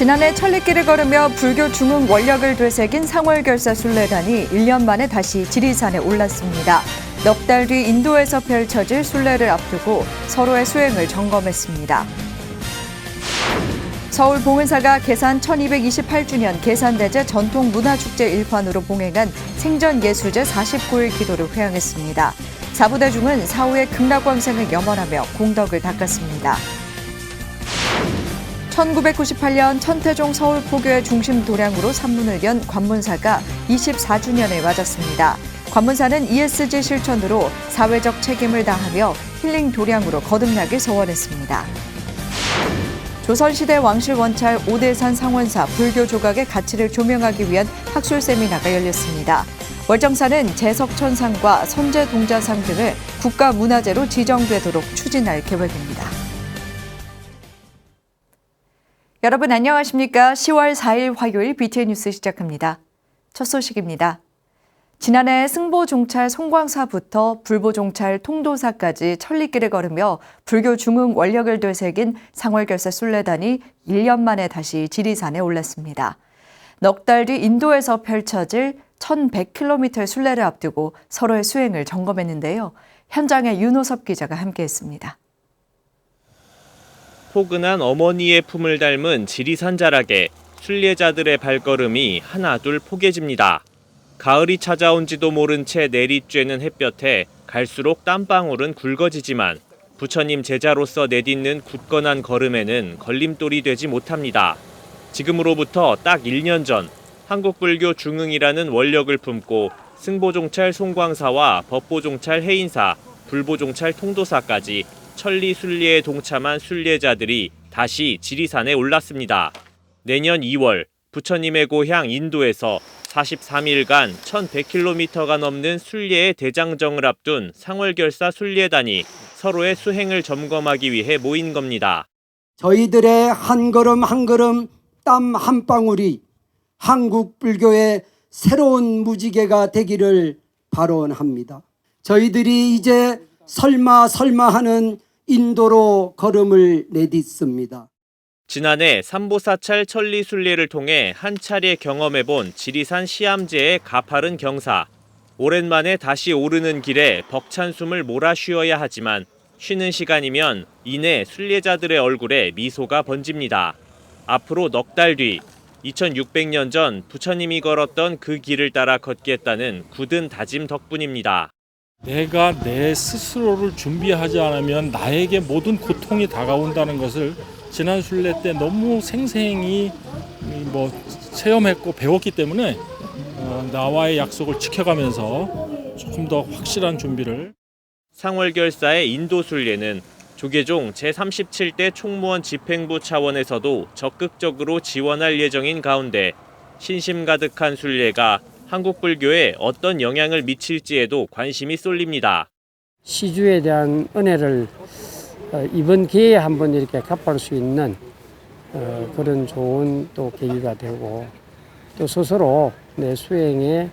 지난해 천리길을 걸으며 불교 중흥 원력을 되새긴 상월결사 순례단이 1년 만에 다시 지리산에 올랐습니다. 넉 달 뒤 인도에서 펼쳐질 순례를 앞두고 서로의 수행을 점검했습니다. 서울 봉은사가 개산 1228주년 개산대제 전통문화축제 일환으로 봉행한 생전예수제 49일 기도를 회향했습니다. 사부대중은 사후의 극락광생을 염원하며 공덕을 닦았습니다. 1998년 천태종 서울포교의 중심 도량으로 산문을 연 관문사가 24주년을 맞았습니다. 관문사는 ESG 실천으로 사회적 책임을 다하며 힐링 도량으로 거듭나길 소원했습니다. 조선시대 왕실 원찰 오대산 상원사 불교 조각의 가치를 조명하기 위한 학술 세미나가 열렸습니다. 월정사는 재석천상과 선제동자상 등을 국가문화재로 지정되도록 추진할 계획입니다. 여러분 안녕하십니까? 10월 4일 화요일 BTN 뉴스 시작합니다. 첫 소식입니다. 지난해 승보종찰 송광사부터 불보종찰 통도사까지 천리길을 걸으며 불교 중흥 원력을 되새긴 상월결사 순례단이 1년 만에 다시 지리산에 올랐습니다. 넉 달 뒤 인도에서 펼쳐질 1100km의 순례를 앞두고 서로의 수행을 점검했는데요. 현장에 윤호섭 기자가 함께했습니다. 포근한 어머니의 품을 닮은 지리산 자락에 순례자들의 발걸음이 하나둘 포개집니다. 가을이 찾아온지도 모른 채 내리쬐는 햇볕에 갈수록 땀방울은 굵어지지만 부처님 제자로서 내딛는 굳건한 걸음에는 걸림돌이 되지 못합니다. 지금으로부터 딱 1년 전 한국불교 중흥이라는 원력을 품고 승보종찰 송광사와 법보종찰 해인사, 불보종찰 통도사까지 천리 순례에 동참한 순례자들이 다시 지리산에 올랐습니다. 내년 2월 부처님의 고향 인도에서 43일간 1100km가 넘는 순례의 대장정을 앞둔 상월결사 순례단이 서로의 수행을 점검하기 위해 모인 겁니다. 저희들의 한 걸음 한 걸음 땀 한 방울이 한국 불교의 새로운 무지개가 되기를 발언합니다. 저희들이 이제 설마 하는 인도로 걸음을 내딛습니다. 지난해 삼보사찰 천리순례를 통해 한 차례 경험해본 지리산 시암제의 가파른 경사. 오랜만에 다시 오르는 길에 벅찬 숨을 몰아쉬어야 하지만 쉬는 시간이면 이내 순례자들의 얼굴에 미소가 번집니다. 앞으로 넉 달 뒤 2600년 전 부처님이 걸었던 그 길을 따라 걷겠다는 굳은 다짐 덕분입니다. 내가 내 스스로를 준비하지 않으면 나에게 모든 고통이 다가온다는 것을 지난 순례 때 너무 생생히 체험했고 배웠기 때문에 나와의 약속을 지켜가면서 조금 더 확실한 준비를. 상월결사의 인도 순례는 조계종 제37대 총무원 집행부 차원에서도 적극적으로 지원할 예정인 가운데 신심 가득한 순례가 한국 불교에 어떤 영향을 미칠지에도 관심이 쏠립니다. 시주에 대한 은혜를 이번 기회에 한번 이렇게 갚을 수 있는 그런 좋은 또 계기가 되고 또 스스로 내 수행에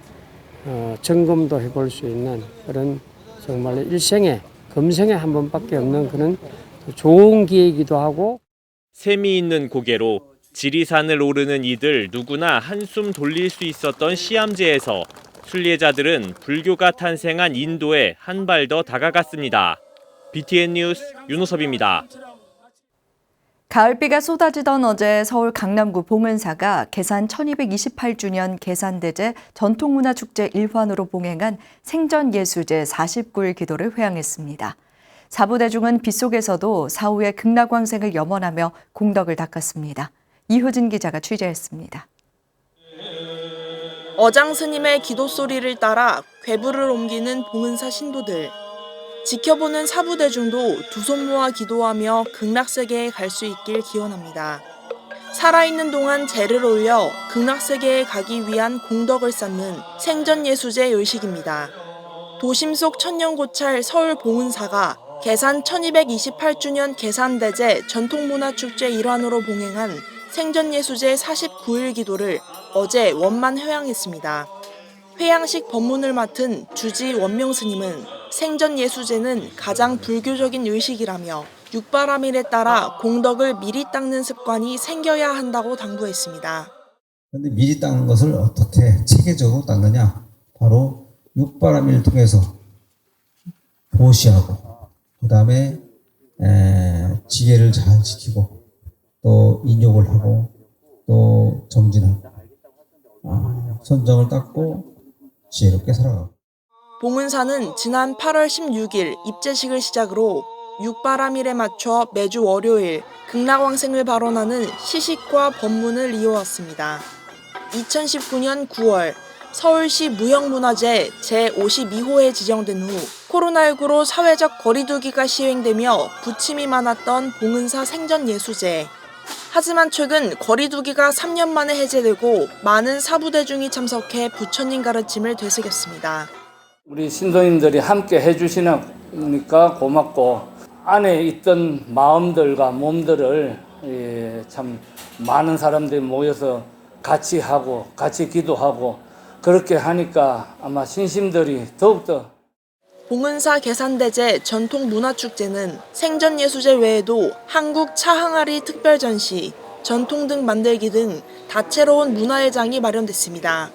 점검도 해볼 수 있는 그런 정말 일생에 금생에 한 번밖에 없는 그런 좋은 기회이기도 하고. 셈이 있는 고개로 지리산을 오르는 이들 누구나 한숨 돌릴 수 있었던 시암제에서 순례자들은 불교가 탄생한 인도에 한 발 더 다가갔습니다. BTN 뉴스 윤호섭입니다. 가을비가 쏟아지던 어제 서울 강남구 봉은사가 개산 1228주년 개산대제 전통문화축제 일환으로 봉행한 생전예수제 49일 기도를 회향했습니다. 사부대중은 빗속에서도 사후의 극락광생을 염원하며 공덕을 닦았습니다. 이효진 기자가 취재했습니다. 어장 스님의 기도 소리를 따라 궤부를 옮기는 봉은사 신도들. 지켜보는 사부대중도 두 손 모아 기도하며 극락세계에 갈 수 있길 기원합니다. 살아있는 동안 제를 올려 극락세계에 가기 위한 공덕을 쌓는 생전예수제 요식입니다. 도심 속 천년고찰 서울 봉은사가 개산 1228주년 개산대제 전통문화축제 일환으로 봉행한 생전예수제 49일 기도를 어제 원만 회향했습니다. 회향식 법문을 맡은 주지 원명 스님은 생전예수제는 가장 불교적인 의식이라며 육바라밀에 따라 공덕을 미리 닦는 습관이 생겨야 한다고 당부했습니다. 그런데 미리 닦는 것을 어떻게 체계적으로 닦느냐? 바로 육바라밀을 통해서 보시하고, 그 다음에 지혜를 잘 지키고, 또 인욕을 하고, 또 정진하고, 선정을 닦고 지혜롭게 살아가고. 봉은사는 지난 8월 16일 입제식을 시작으로 육바라밀에 맞춰 매주 월요일 극락왕생을 발언하는 시식과 법문을 이어왔습니다. 2019년 9월 서울시 무형문화재 제52호에 지정된 후 코로나19로 사회적 거리두기가 시행되며 부침이 많았던 봉은사 생전예수제. 하지만 최근 거리두기가 3년 만에 해제되고 많은 사부대중이 참석해 부처님 가르침을 되새겼습니다. 우리 신도님들이 함께 해주시니까 고맙고, 안에 있던 마음들과 몸들을 참 많은 사람들이 모여서 같이 하고 같이 기도하고 그렇게 하니까 아마 신심들이 더욱더. 봉은사 계산대제 전통문화축제는 생전예수제 외에도 한국 차항아리 특별전시, 전통 등 만들기 등 다채로운 문화회장이 마련됐습니다.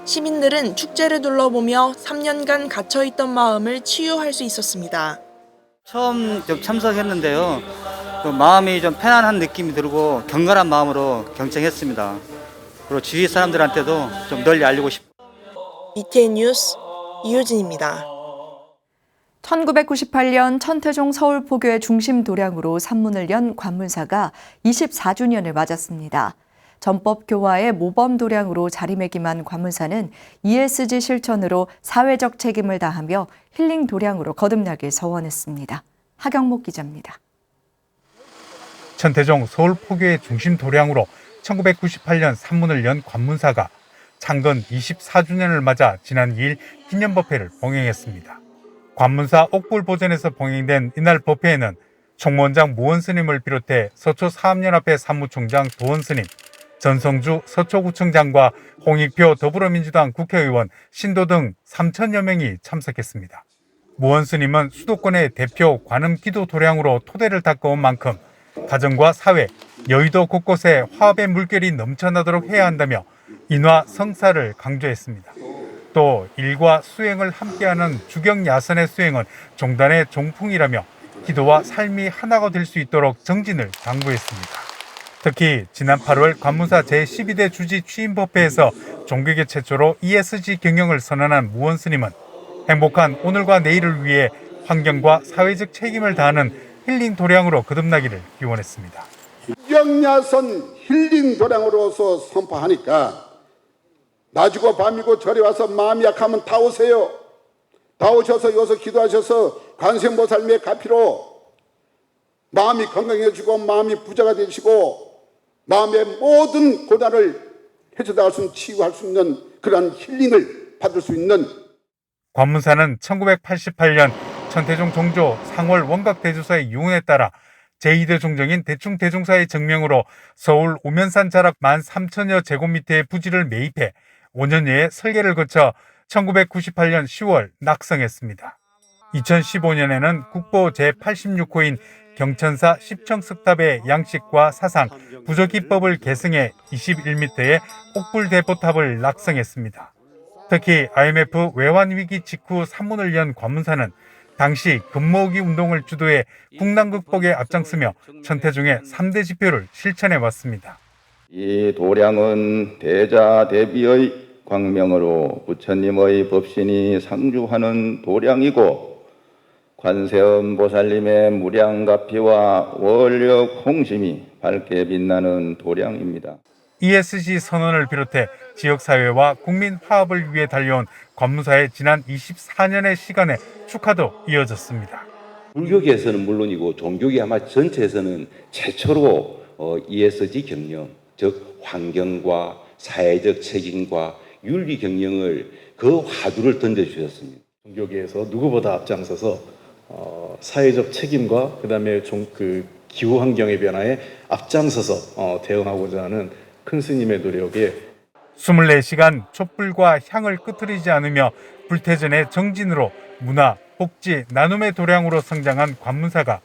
시민들은 축제를 둘러보며 3년간 갇혀있던 마음을 치유할 수 있었습니다. 처음 좀 참석했는데요. 마음이 좀 편안한 느낌이 들고 경건한 마음으로 경청했습니다. 그리고 주위 사람들한테도 좀 널리 알리고 싶습니다. BTN 뉴스 이효진입니다. 1998년 천태종 서울포교의 중심 도량으로 산문을 연 관문사가 24주년을 맞았습니다. 전법교화의 모범 도량으로 자리매김한 관문사는 ESG 실천으로 사회적 책임을 다하며 힐링 도량으로 거듭나길 서원했습니다. 하경목 기자입니다. 천태종 서울포교의 중심 도량으로 1998년 산문을 연 관문사가 창건 24주년을 맞아 지난 2일 기념법회를 봉행했습니다. 관문사 옥불보전에서 봉행된 이날 법회에는 총무원장 무원스님을 비롯해 서초 사업연합회 사무총장 도원스님, 전성주 서초구청장과 홍익표 더불어민주당 국회의원, 신도 등 3천여 명이 참석했습니다. 무원스님은 수도권의 대표 관음 기도 도량으로 토대를 닦아온 만큼 가정과 사회, 여의도 곳곳에 화합의 물결이 넘쳐나도록 해야 한다며 인화 성사를 강조했습니다. 또 일과 수행을 함께하는 주경야선의 수행은 종단의 종풍이라며 기도와 삶이 하나가 될 수 있도록 정진을 당부했습니다. 특히 지난 8월 관문사 제12대 주지 취임법회에서 종교계 최초로 ESG 경영을 선언한 무원스님은 행복한 오늘과 내일을 위해 환경과 사회적 책임을 다하는 힐링 도량으로 거듭나기를 기원했습니다. 주경야선 힐링 도량으로서 선포하니까 낮이고 밤이고 절에 와서 마음이 약하면 다 오세요. 다 오셔서 여기서 기도하셔서 관세음보살님의 가피로 마음이 건강해지고 마음이 부자가 되시고 마음의 모든 고난을 헤쳐나갈 수 있는, 치유할 수 있는 그러한 힐링을 받을 수 있는. 관문사는 1988년 천태종 종조 상월 원각대조사의 유언에 따라 제2대 종정인 대충대종사의 정명으로 서울 우면산 자락 13,000여 제곱미터의 부지를 매입해 5년여의 설계를 거쳐 1998년 10월 낙성했습니다. 2015년에는 국보 제86호인 경천사 십청석탑의 양식과 사상, 부적기법을 계승해 21m의 옥불대포탑을 낙성했습니다. 특히 IMF 외환위기 직후 산문을 연 관문사는 당시 금모으기 운동을 주도해 국난 극복에 앞장서며 천태종의 3대 지표를 실천해 왔습니다. 이 도량은 대자 대비의 광명으로 부처님의 법신이 상주하는 도량이고 관세음 보살님의 무량가피와 원력 홍심이 밝게 빛나는 도량입니다. ESG 선언을 비롯해 지역사회와 국민 화합을 위해 달려온 관문사의 지난 24년의 시간에 축하도 이어졌습니다. 불교계에서는 물론이고 종교계 아마 전체에서는 최초로 ESG 경영, 즉 환경과 사회적 책임과 윤리 경영을 그 화두를 던져주셨습니다. 종교계에서 누구보다 앞장서서 사회적 책임과 그다음에 기후 환경의 변화에 앞장서서 대응하고자 하는 큰 스님의 노력에 24시간 촛불과 향을 끄트리지 않으며 불태전의 정진으로 문화, 복지, 나눔의 도량으로 성장한 관문사가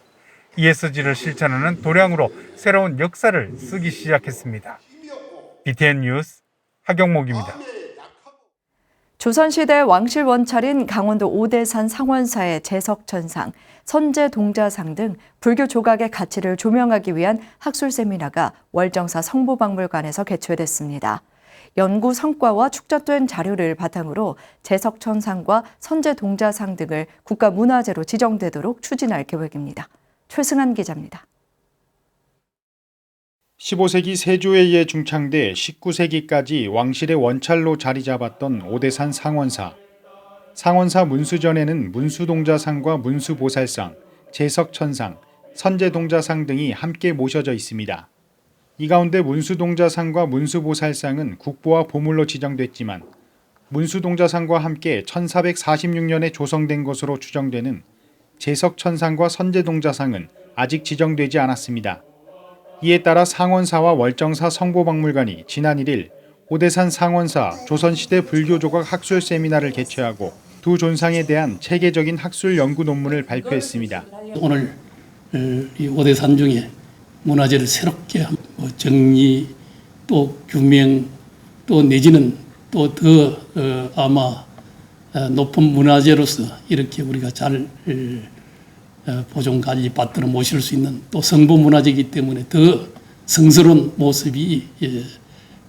ESG를 실천하는 도량으로 새로운 역사를 쓰기 시작했습니다. BTN 뉴스 하경목입니다. 조선시대 왕실 원찰인 강원도 오대산 상원사의 제석천상, 선제동자상 등 불교 조각의 가치를 조명하기 위한 학술 세미나가 월정사 성보박물관에서 개최됐습니다. 연구 성과와 축적된 자료를 바탕으로 제석천상과 선제동자상 등을 국가문화재로 지정되도록 추진할 계획입니다. 최승한 기자입니다. 15세기 세조에 의해 중창돼 19세기까지 왕실의 원찰로 자리 잡았던 오대산 상원사. 상원사 문수전에는 문수동자상과 문수보살상, 제석천상, 선제동자상 등이 함께 모셔져 있습니다. 이 가운데 문수동자상과 문수보살상은 국보와 보물로 지정됐지만 문수동자상과 함께 1446년에 조성된 것으로 추정되는 제석천상과 선제동자상은 아직 지정되지 않았습니다. 이에 따라 상원사와 월정사 성보박물관이 지난 1일 오대산 상원사 조선시대 불교조각 학술 세미나를 개최하고 두 존상에 대한 체계적인 학술 연구 논문을 발표했습니다. 오늘 이 오대산 중에 문화재를 새롭게 정리 또 규명 또 내지는 또 더 아마 높은 문화재로서 이렇게 우리가 잘 보존 관리 받들어 모실 수 있는 또 성보 문화재이기 때문에 더 성스러운 모습이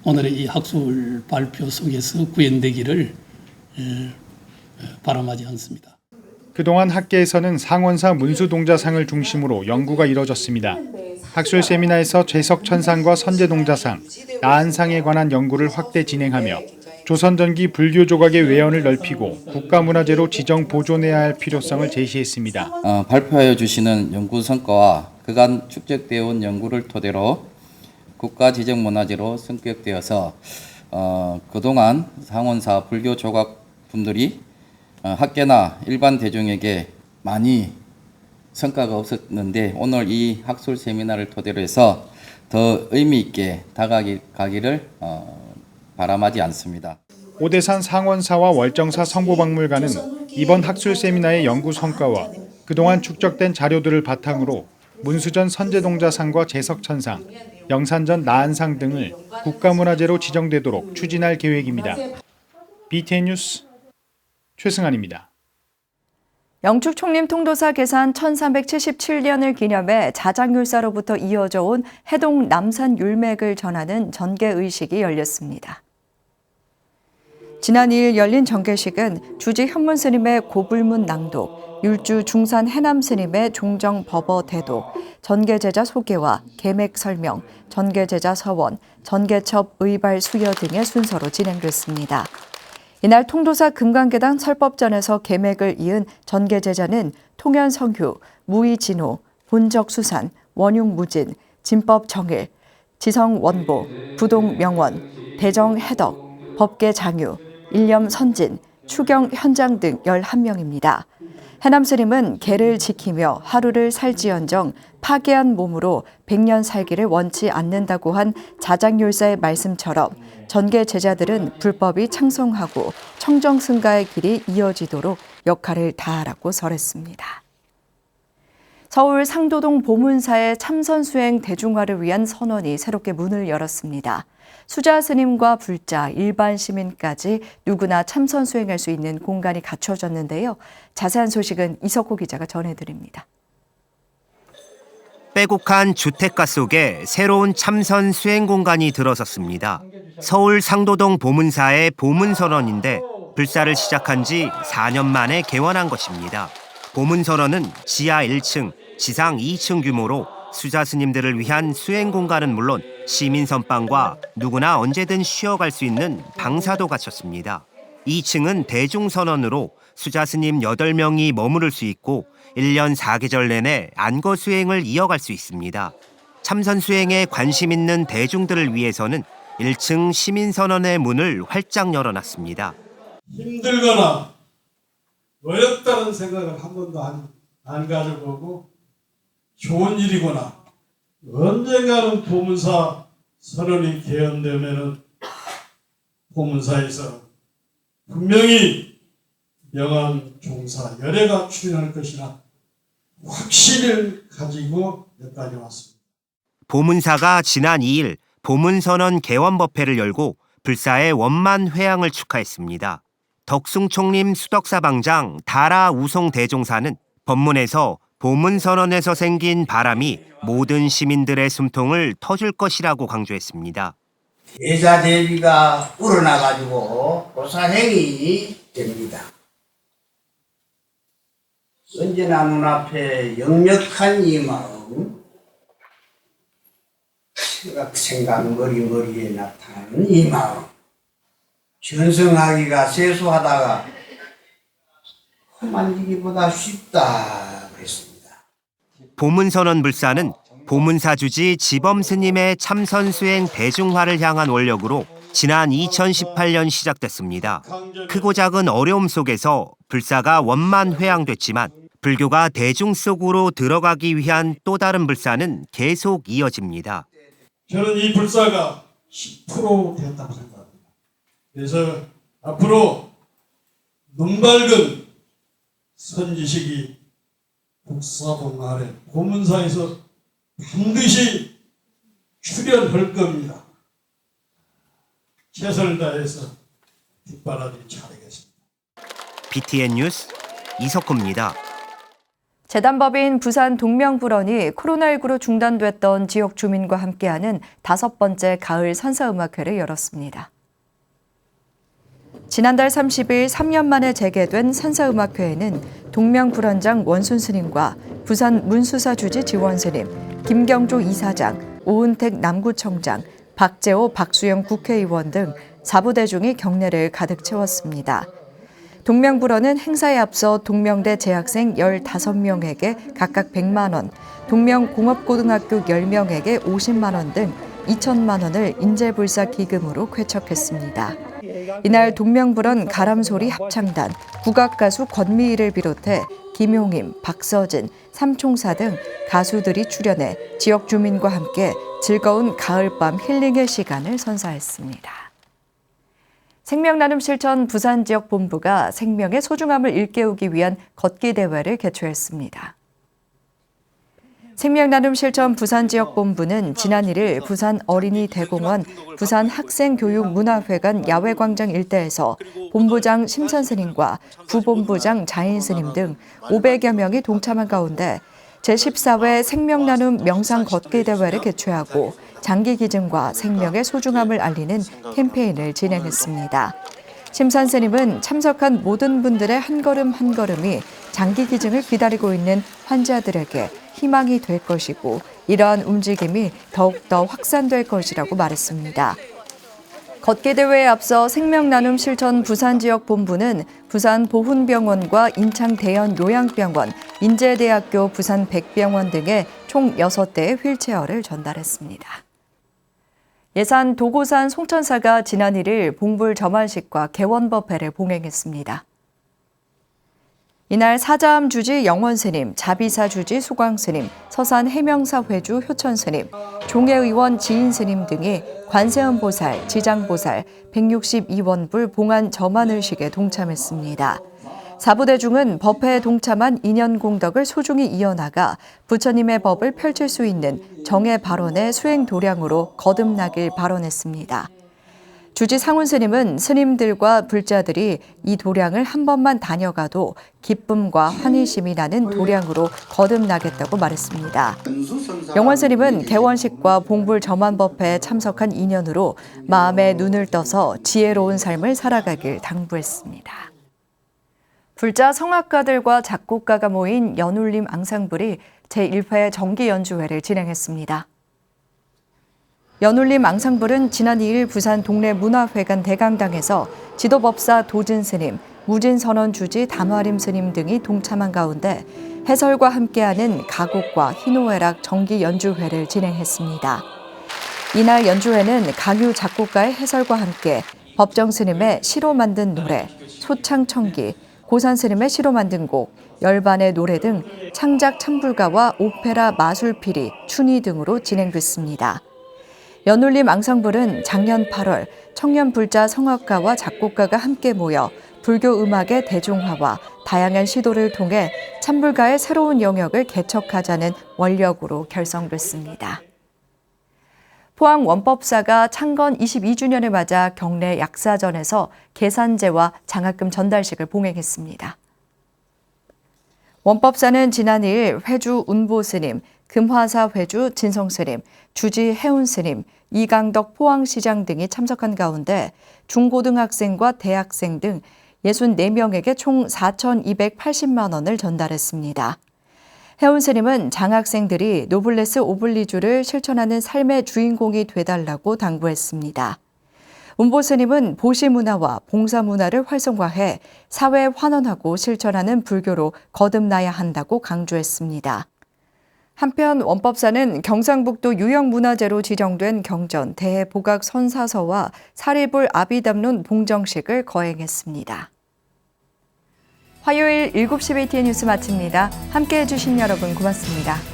오늘의 이 학술 발표 속에서 구현되기를 바람하지 않습니다. 그동안 학계에서는 상원사 문수동자상을 중심으로 연구가 이뤄졌습니다. 학술 세미나에서 제석천상과 선제동자상, 나한상에 관한 연구를 확대 진행하며 조선 전기 불교 조각의 외연을 넓히고 국가문화재로 지정 보존해야 할 필요성을 제시했습니다. 발표하여 주시는 연구 성과와 그간 축적되어 온 연구를 토대로 국가 지정 문화재로 승격되어서 그동안 상원사 불교 조각품들이 학계나 일반 대중에게 많이 성과가 없었는데 오늘 이 학술 세미나를 토대로 해서 더 의미 있게 다가가기를 바람하지 않습니다. 오대산 상원사와 월정사 성보박물관은 이번 학술 세미나의 연구 성과와 그동안 축적된 자료들을 바탕으로 문수전 선제동자상과 제석천상, 영산전 나한상 등을 국가문화재로 지정되도록 추진할 계획입니다. BTN 뉴스 최승환입니다. 영축 총림 통도사 개산 1377년을 기념해 자장율사로부터 이어져 온 해동 남산 율맥을 전하는 전개의식이 열렸습니다. 지난 2일 열린 전개식은 주지 현문 스님의 고불문 낭독, 율주 중산 해남 스님의 종정 법어 대독, 전개제자 소개와 계맥 설명, 전개제자 서원, 전개첩 의발 수여 등의 순서로 진행됐습니다. 이날 통도사 금강계당 설법전에서 계맥을 이은 전개제자는 통연성휴, 무의진호, 본적수산, 원흉무진, 진법정일, 지성원보, 부동명원, 대정해덕, 법계장유, 일념선진, 추경현장 등 11명입니다. 해남스님은 계를 지키며 하루를 살지언정 파괴한 몸으로 100년 살기를 원치 않는다고 한 자장율사의 말씀처럼 전계 제자들은 불법이 창성하고 청정승가의 길이 이어지도록 역할을 다하라고 설했습니다. 서울 상도동 보문사의 참선 수행 대중화를 위한 선원이 새롭게 문을 열었습니다. 수자 스님과 불자, 일반 시민까지 누구나 참선 수행할 수 있는 공간이 갖춰졌는데요. 자세한 소식은 이석호 기자가 전해드립니다. 빼곡한 주택가 속에 새로운 참선 수행 공간이 들어섰습니다. 서울 상도동 보문사의 보문선원인데 불사를 시작한 지 4년 만에 개원한 것입니다. 보문선원은 지하 1층, 지상 2층 규모로 수자 스님들을 위한 수행 공간은 물론 시민 선방과 누구나 언제든 쉬어갈 수 있는 방사도 갖췄습니다. 2층은 대중선원으로 수자 스님 8명이 머무를 수 있고 1년 4계절 내내 안거 수행을 이어갈 수 있습니다. 참선 수행에 관심 있는 대중들을 위해서는 1층 시민선원의 문을 활짝 열어놨습니다. 힘들거나 어렵다는 생각을 한 번도 안 가져보고 좋은 일이구나. 언젠가는 보문사 선언이 개헌되면은 보문사에서 분명히 명한 종사 열애가 출현할 것이나 확신을 가지고 여기까지 왔습니다. 보문사가 지난 2일 보문선언 개원법회를 열고 불사의 원만 회양을 축하했습니다. 덕숭총림 수덕사방장 다라 우송 대종사는 법문에서 보문선언에서 생긴 바람이 모든 시민들의 숨통을 터줄 것이라고 강조했습니다. 대자 대비가 우러나가지고 보살행이 됩니다. 언제나 눈앞에 역력한 이 마음, 생각 머리에 나타나는 이 마음, 전승하기가 세수하다가 만지기보다 쉽다 그랬습니다. 보문선언 불사는 보문사 주지 지범 스님의 참선 수행 대중화를 향한 원력으로 지난 2018년 시작됐습니다. 크고 작은 어려움 속에서 불사가 원만 회양됐지만 불교가 대중 속으로 들어가기 위한 또 다른 불사는 계속 이어집니다. 저는 이 불사가 10% 되었다고 생각합니다. 그래서 앞으로 눈 밝은 선지식이 국사동아래 고문사에서 반드시 출연할 겁니다. 최선을 다해서 뒷바라지 차리겠습니다. BTN 뉴스 이석호입니다. 재단법인 부산 동명불언이 코로나19로 중단됐던 지역 주민과 함께하는 5번째 가을 선사음악회를 열었습니다. 지난달 30일 3년 만에 재개된 선사음악회에는 동명불언장 원순 스님과 부산 문수사 주지 지원 스님, 김경조 이사장, 오은택 남구청장, 박재호 박수영 국회의원 등 사부대중이 경례를 가득 채웠습니다. 동명불언은 행사에 앞서 동명대 재학생 15명에게 각각 100만 원, 동명공업고등학교 10명에게 50만 원 등 2천만 원을 인재불사 기금으로 쾌척했습니다. 이날 동명불언 가람소리 합창단, 국악가수 권미희를 비롯해 김용임, 박서진, 삼총사 등 가수들이 출연해 지역 주민과 함께 즐거운 가을밤 힐링의 시간을 선사했습니다. 생명나눔 실천 부산 지역 본부가 생명의 소중함을 일깨우기 위한 걷기 대회를 개최했습니다. 생명나눔 실천 부산 지역 본부는 지난 1일 부산 어린이 대공원 부산 학생교육문화회관 야외광장 일대에서 본부장 심선 스님과 부본부장 자인 스님 등 500여 명이 동참한 가운데 제14회 생명나눔 명상 걷기 대회를 개최하고 장기기증과 생명의 소중함을 알리는 캠페인을 진행했습니다. 심선 스님은 참석한 모든 분들의 한 걸음 한 걸음이 장기기증을 기다리고 있는 환자들에게 희망이 될 것이고 이러한 움직임이 더욱더 확산될 것이라고 말했습니다. 걷기 대회에 앞서 생명나눔 실천 부산 지역 본부는 부산 보훈병원과 인창 대연 요양병원, 인제대학교 부산 백병원 등의 총 6대의 휠체어를 전달했습니다. 예산 도고산 송천사가 지난 1일 봉불 점안식과 개원법회를 봉행했습니다. 이날 사자암 주지 영원 스님, 자비사 주지 수광 스님, 서산 해명사 회주 효천 스님, 종회의원 지인 스님 등이 관세음 보살, 지장 보살, 162원불 봉안 점안의식에 동참했습니다. 사부대중은 법회에 동참한 인연 공덕을 소중히 이어나가 부처님의 법을 펼칠 수 있는 정의 발언의 수행 도량으로 거듭나길 발언했습니다. 주지 상훈 스님은 스님들과 불자들이 이 도량을 한 번만 다녀가도 기쁨과 환희심이 나는 도량으로 거듭나겠다고 말했습니다. 영원 스님은 개원식과 봉불 점안법회에 참석한 인연으로 마음의 눈을 떠서 지혜로운 삶을 살아가길 당부했습니다. 불자 성악가들과 작곡가가 모인 연울림 앙상블이 제1회 정기연주회를 진행했습니다. 연울림 앙상블은 지난 2일 부산 동래문화회관 대강당에서 지도법사 도진 스님, 무진선원 주지 담화림 스님 등이 동참한 가운데 해설과 함께하는 가곡과 희노애락 정기연주회를 진행했습니다. 이날 연주회는 강유 작곡가의 해설과 함께 법정 스님의 시로 만든 노래, 소창청기, 고산 스님의 시로 만든 곡, 열반의 노래 등 창작 참불가와 오페라 마술피리, 춘희 등으로 진행됐습니다. 연울림 앙상블은 작년 8월 청년 불자 성악가와 작곡가가 함께 모여 불교 음악의 대중화와 다양한 시도를 통해 찬불가의 새로운 영역을 개척하자는 원력으로 결성됐습니다. 포항 원법사가 창건 22주년을 맞아 경내 약사전에서 계산제와 장학금 전달식을 봉행했습니다. 원법사는 지난 2일 회주 운보스님, 금화사 회주 진성스님, 주지 해운스님, 이강덕 포항시장 등이 참석한 가운데 중고등학생과 대학생 등 64명에게 총 4,280만 원을 전달했습니다. 해운스님은 장학생들이 노블레스 오블리주를 실천하는 삶의 주인공이 되달라고 당부했습니다. 운보스님은 보시 문화와 봉사 문화를 활성화해 사회에 환원하고 실천하는 불교로 거듭나야 한다고 강조했습니다. 한편 원법사는 경상북도 유형문화재로 지정된 경전 대보각 선사서와 사리불 아비담론 봉정식을 거행했습니다. 화요일 7시 BTN 뉴스 마칩니다. 함께해 주신 여러분 고맙습니다.